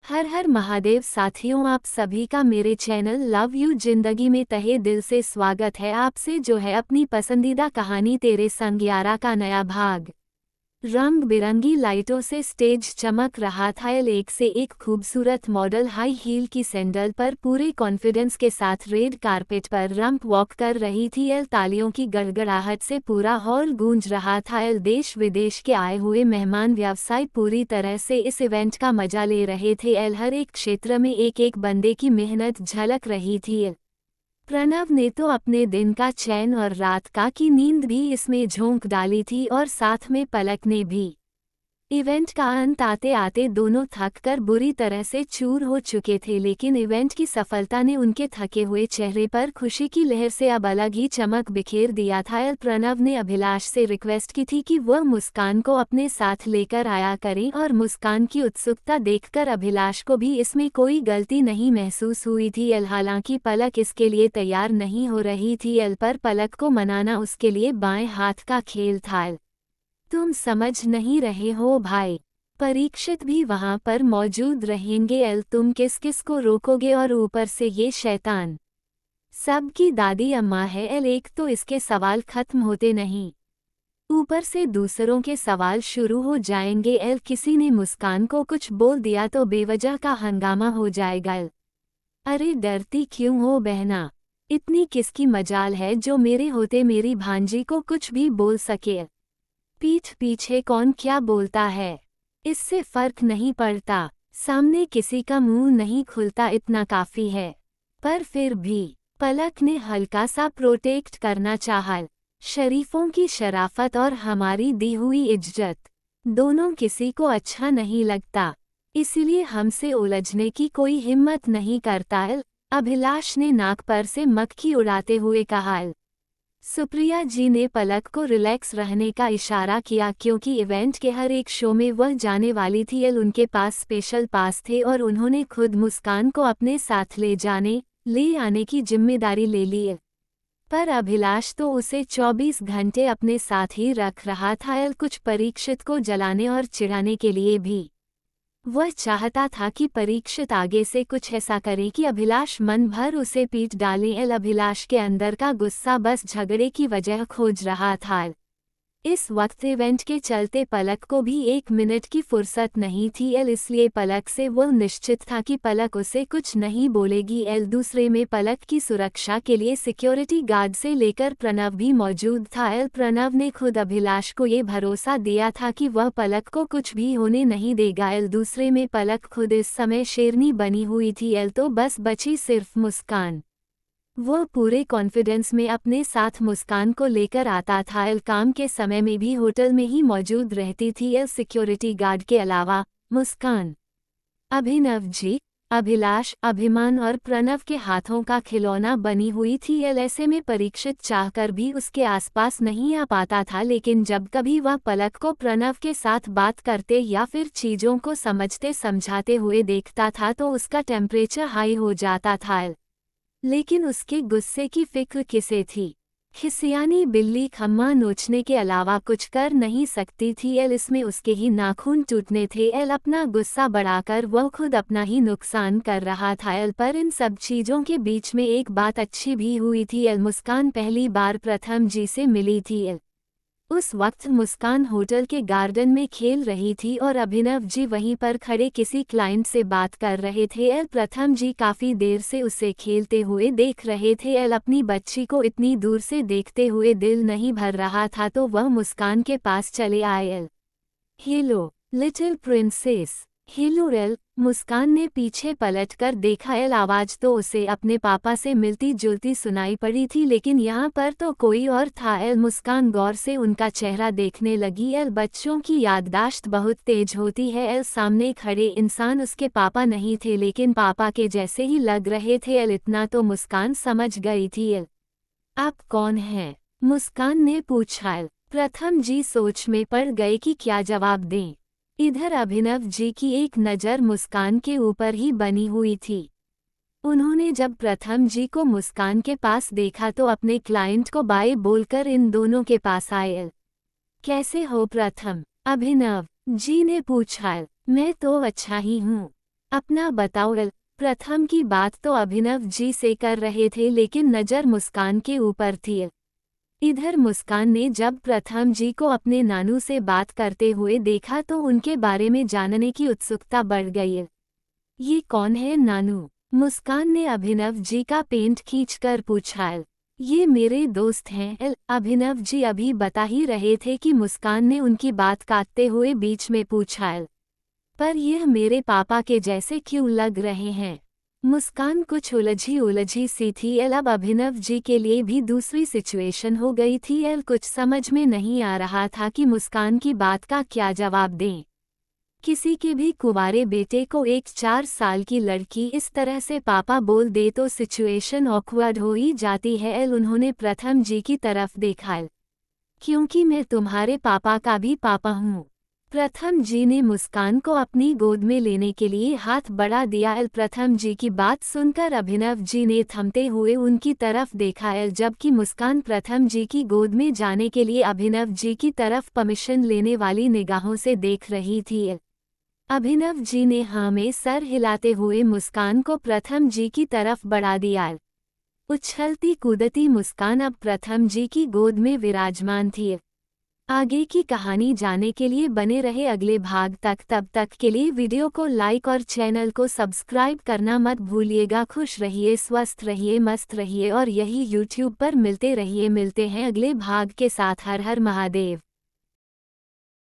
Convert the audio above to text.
हर हर महादेव साथियों, आप सभी का मेरे चैनल लव यू जिंदगी में तहे दिल से स्वागत है। आपसे जो है अपनी पसंदीदा कहानी तेरे संग यारा का नया भाग। रंग बिरंगी लाइटों से स्टेज चमक रहा था। एक से एक खूबसूरत मॉडल हाई हील की सैंडल पर पूरे कॉन्फिडेंस के साथ रेड कारपेट पर रंप वॉक कर रही थी। तालियों की गड़गड़ाहट से पूरा हॉल गूंज रहा था। देश विदेश के आए हुए मेहमान व्यवसाय पूरी तरह से इस इवेंट का मजा ले रहे थे। हर एक क्षेत्र में एक एक बंदे की मेहनत झलक रही थी। प्रणव ने तो अपने दिन का चैन और रात का की नींद भी इसमें झोंक डाली थी, और साथ में पलक ने भी। इवेंट का अंत आते आते दोनों थक कर बुरी तरह से चूर हो चुके थे, लेकिन इवेंट की सफलता ने उनके थके हुए चेहरे पर खुशी की लहर से अब अलग ही चमक बिखेर दिया था। प्रणव ने अभिलाष से रिक्वेस्ट की थी कि वह मुस्कान को अपने साथ लेकर आया करें, और मुस्कान की उत्सुकता देखकर अभिलाष को भी इसमें कोई गलती नहीं महसूस हुई थी। हालांकि पलक इसके लिए तैयार नहीं हो रही थी, पर पलक को मनाना उसके लिए बाएं हाथ का खेल था। तुम समझ नहीं रहे हो भाई, परीक्षित भी वहां पर मौजूद रहेंगे। तुम किस किस को रोकोगे, और ऊपर से ये शैतान सबकी दादी अम्मा है। एक तो इसके सवाल खत्म होते नहीं, ऊपर से दूसरों के सवाल शुरू हो जाएंगे। किसी ने मुस्कान को कुछ बोल दिया तो बेवजह का हंगामा हो जाएगा। अरे डरती क्यों हो बहना, इतनी किसकी मजाल है जो मेरे होते मेरी भांजी को कुछ भी बोल सके। पीठ पीछे कौन क्या बोलता है, इससे फर्क नहीं पड़ता। सामने किसी का मुंह नहीं खुलता, इतना काफी है। पर फिर भी पलक ने हल्का सा प्रोटेक्ट करना चाहा। शरीफों की शराफत और हमारी दी हुई इज्जत दोनों किसी को अच्छा नहीं लगता, इसलिए हमसे उलझने की कोई हिम्मत नहीं करता। अभिलाष ने नाक पर से मक्खी उड़ाते हुए कहा। सुप्रिया जी ने पलक को रिलैक्स रहने का इशारा किया, क्योंकि इवेंट के हर एक शो में वह जाने वाली थी। उनके पास स्पेशल पास थे और उन्होंने खुद मुस्कान को अपने साथ ले आने की जिम्मेदारी ले ली। पर अभिलाष तो उसे 24 घंटे अपने साथ ही रख रहा था, कुछ परीक्षित को जलाने और चिढ़ाने के लिए भी। वह चाहता था कि परीक्षित आगे से कुछ ऐसा करे कि अभिलाष मन भर उसे पीट डाले। अभिलाष के अंदर का गुस्सा बस झगड़े की वजह खोज रहा था। इस वक्त इवेंट के चलते पलक को भी 1 मिनट की फुर्सत नहीं थी, इसलिए पलक से वह निश्चित था कि पलक उसे कुछ नहीं बोलेगी। दूसरे में पलक की सुरक्षा के लिए सिक्योरिटी गार्ड से लेकर प्रणव भी मौजूद था। प्रणव ने खुद अभिलाष को ये भरोसा दिया था कि वह पलक को कुछ भी होने नहीं देगा। दूसरे में पलक खुद इस समय शेरनी बनी हुई थी, तो बस बची सिर्फ मुस्कान। वह पूरे कॉन्फिडेंस में अपने साथ मुस्कान को लेकर आता था। काम के समय में भी होटल में ही मौजूद रहती थी। सिक्योरिटी गार्ड के अलावा मुस्कान, अभिनव जी, अभिलाष, अभिमान और प्रणव के हाथों का खिलौना बनी हुई थी। ऐसे में परीक्षित चाहकर भी उसके आसपास नहीं आ पाता था, लेकिन जब कभी वह पलक को प्रणव के साथ बात करते या फिर चीज़ों को समझते समझाते हुए देखता था तो उसका टेम्परेचर हाई हो जाता था। लेकिन उसके गुस्से की फिक्र किसे थी? खिसियानी बिल्ली खम्मा नोचने के अलावा कुछ कर नहीं सकती थी। इसमें उसके ही नाखून टूटने थे। अपना गुस्सा बढ़ाकर वह खुद अपना ही नुकसान कर रहा था। पर इन सब चीज़ों के बीच में एक बात अच्छी भी हुई थी। मुस्कान पहली बार प्रथम जी से मिली थी। उस वक्त मुस्कान होटल के गार्डन में खेल रही थी और अभिनव जी वहीं पर खड़े किसी क्लाइंट से बात कर रहे थे। प्रथम जी काफ़ी देर से उसे खेलते हुए देख रहे थे। अपनी बच्ची को इतनी दूर से देखते हुए दिल नहीं भर रहा था, तो वह मुस्कान के पास चले आए। Hello little princess. हेलो। मुस्कान ने पीछे पलटकर देखा। आवाज़ तो उसे अपने पापा से मिलती जुलती सुनाई पड़ी थी, लेकिन यहाँ पर तो कोई और था। मुस्कान गौर से उनका चेहरा देखने लगी। बच्चों की याददाश्त बहुत तेज होती है। सामने खड़े इंसान उसके पापा नहीं थे, लेकिन पापा के जैसे ही लग रहे थे। इतना तो मुस्कान समझ गई थी। आप कौन हैं? मुस्कान ने पूछा। प्रथम जी सोच में पड़ गए कि क्या जवाब दें। इधर अभिनव जी की एक नज़र मुस्कान के ऊपर ही बनी हुई थी। उन्होंने जब प्रथम जी को मुस्कान के पास देखा तो अपने क्लाइंट को बाय बोलकर इन दोनों के पास आए। कैसे हो प्रथम? अभिनव जी ने पूछा। मैं तो अच्छा ही हूँ। अपना बताओ एल। प्रथम की बात तो अभिनव जी से कर रहे थे लेकिन नज़र मुस्कान के ऊपर थी। इधर मुस्कान ने जब प्रथम जी को अपने नानू से बात करते हुए देखा तो उनके बारे में जानने की उत्सुकता बढ़ गई। ये कौन है नानू? मुस्कान ने अभिनव जी का पेंट खींचकर पूछा। ये मेरे दोस्त हैं एल। अभिनव जी अभी बता ही रहे थे कि मुस्कान ने उनकी बात काटते हुए बीच में पूछा। पर यह मेरे पापा के जैसे क्यों लग रहे हैं? मुस्कान कुछ उलझी सी थी एल। अब अभिनव जी के लिए भी दूसरी सिचुएशन हो गई थी एल। कुछ समझ में नहीं आ रहा था कि मुस्कान की बात का क्या जवाब दें। किसी के भी कुंवारे बेटे को एक 4 साल की लड़की इस तरह से पापा बोल दे तो सिचुएशन ऑकवर्ड हो ही जाती है एल। उन्होंने प्रथम जी की तरफ देखा। क्योंकि मैं तुम्हारे पापा का भी पापा हूँ। प्रथम जी ने मुस्कान को अपनी गोद में लेने के लिए हाथ बढ़ा दिया एल। प्रथम जी की बात सुनकर अभिनव जी ने थमते हुए उनकी तरफ देखा एल। जबकि मुस्कान प्रथम जी की गोद में जाने के लिए अभिनव जी की तरफ परमिशन लेने वाली निगाहों से देख रही थी एल। अभिनव जी ने हाँ में सर हिलाते हुए मुस्कान को प्रथम जी की तरफ बढ़ा दिया। उछलती कूदती मुस्कान अब प्रथम जी की गोद में विराजमान थी। आगे की कहानी जानने के लिए बने रहे अगले भाग तक। तब तक के लिए वीडियो को लाइक और चैनल को सब्सक्राइब करना मत भूलिएगा। खुश रहिए, स्वस्थ रहिए, मस्त रहिए और यही यूट्यूब पर मिलते रहिए। मिलते हैं अगले भाग के साथ। हर हर महादेव।